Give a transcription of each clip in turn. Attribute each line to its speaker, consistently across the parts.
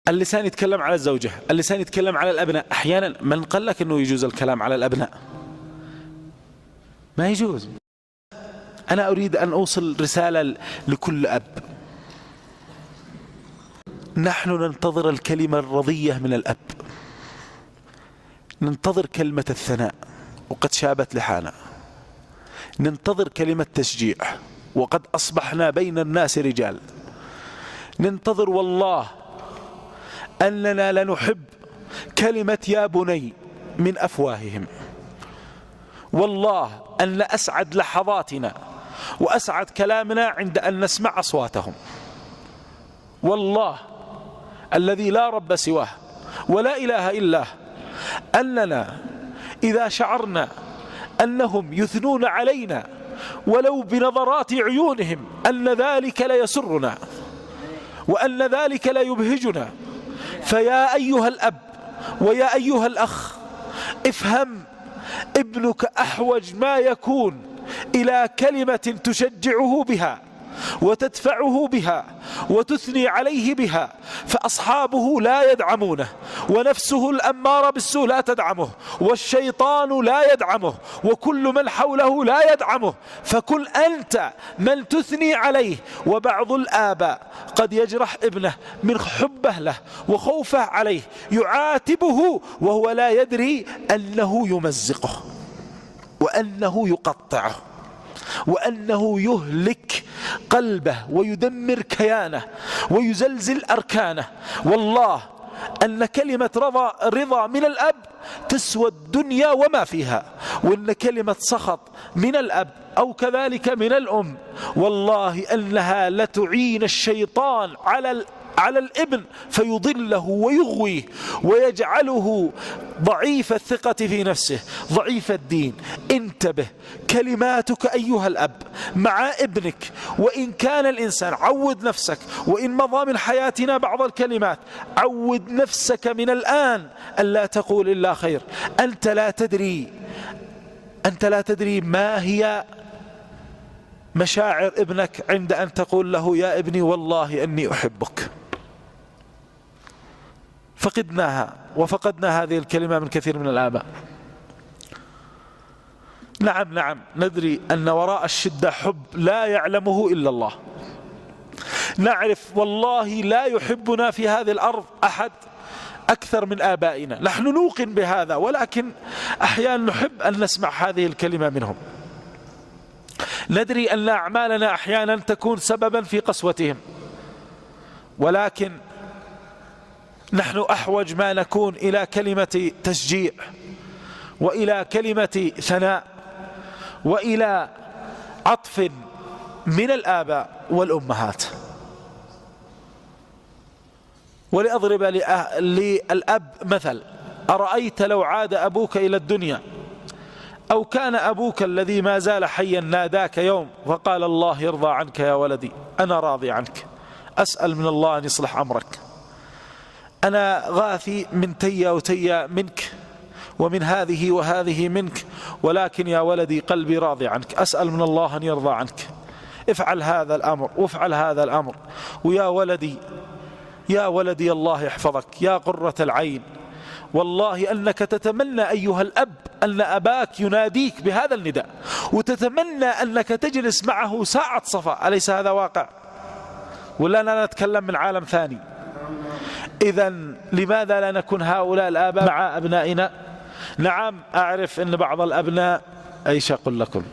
Speaker 1: اللسان يتكلم على الزوجة، اللسان يتكلم على الأبناء. أحيانا من قال لك أنه يجوز الكلام على الأبناء؟ ما يجوز. أنا أريد أن أوصل رسالة لكل أب. نحن ننتظر الكلمة الرضية من الأب، ننتظر كلمة الثناء وقد شابت لحانا، ننتظر كلمة تشجيع وقد أصبحنا بين الناس رجال، ننتظر والله أننا لنحب كلمة يا بني من أفواههم. والله أن أسعد لحظاتنا وأسعد كلامنا عند أن نسمع أصواتهم. والله الذي لا رب سواه ولا إله إلا أننا إذا شعرنا أنهم يثنون علينا ولو بنظرات عيونهم أن ذلك لا يسرنا وأن ذلك لا يبهجنا. فيا أيها الأب ويا أيها الأخ، افهم ابنك أحوج ما يكون إلى كلمة تشجعه بها وتدفعه بها وتثني عليه بها، فأصحابه لا يدعمونه، ونفسه الأمارة بالسوء لا تدعمه، والشيطان لا يدعمه، وكل من حوله لا يدعمه. فكن أنت من تثني عليه. وبعض الآباء قد يجرح ابنه من حبه له وخوفه عليه، يعاتبه وهو لا يدري أنه يمزقه وأنه يقطعه وأنه يهلك قلبه ويدمر كيانه ويزلزل أركانه. والله أن كلمة رضا من الأب تسوى الدنيا وما فيها، وأن كلمة سخط من الأب أو كذلك من الأم والله أنها لتعين الشيطان على الابن فيضله ويغويه ويجعله ضعيف الثقة في نفسه ضعيف الدين. انتبه، كلماتك أيها الأب مع ابنك، وإن كان الإنسان عود نفسك، وإن مضى من حياتنا بعض الكلمات عود نفسك من الآن ألا تقول إلا خير. أنت لا تدري ما هي مشاعر ابنك عند أن تقول له يا ابني والله أني أحبك. فقدناها وفقدنا هذه الكلمة من كثير من الآباء. نعم ندري أن وراء الشدة حب لا يعلمه إلا الله. نعرف والله لا يحبنا في هذه الأرض أحد أكثر من آبائنا، نحن نوقن بهذا، ولكن أحيانا نحب أن نسمع هذه الكلمة منهم. ندري أن أعمالنا أحيانا تكون سببا في قسوتهم، ولكن نحن أحوج ما نكون إلى كلمة تشجيع وإلى كلمة ثناء وإلى عطف من الآباء والأمهات. ولأضرب للأب مثل: أرأيت لو عاد أبوك إلى الدنيا أو كان أبوك الذي ما زال حيا ناداك يوم وقال الله يرضى عنك يا ولدي، أنا راضي عنك، أسأل من الله أن يصلح أمرك، أنا غاثي من تيا وتيا منك ومن هذه وهذه منك، ولكن يا ولدي قلبي راضي عنك، أسأل من الله أن يرضى عنك، افعل هذا الأمر وافعل هذا الأمر، ويا ولدي يا ولدي الله يحفظك يا قرة العين. والله أنك تتمنى أيها الأب أن أباك يناديك بهذا النداء، وتتمنى أنك تجلس معه ساعة صفاء. أليس هذا واقع؟ ولا أنا نتكلم من عالم ثاني؟ إذن لماذا لا نكون هؤلاء الآباء مع أبنائنا؟ نعم أعرف أن بعض الأبناء أيش أقول لكم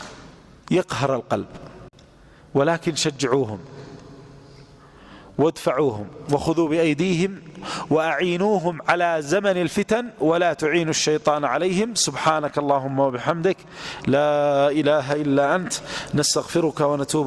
Speaker 1: يقهر القلب، ولكن شجعوهم وادفعوهم وخذوا بأيديهم وأعينوهم على زمن الفتن ولا تعينوا الشيطان عليهم. سبحانك اللهم وبحمدك، لا إله إلا أنت، نستغفرك ونتوب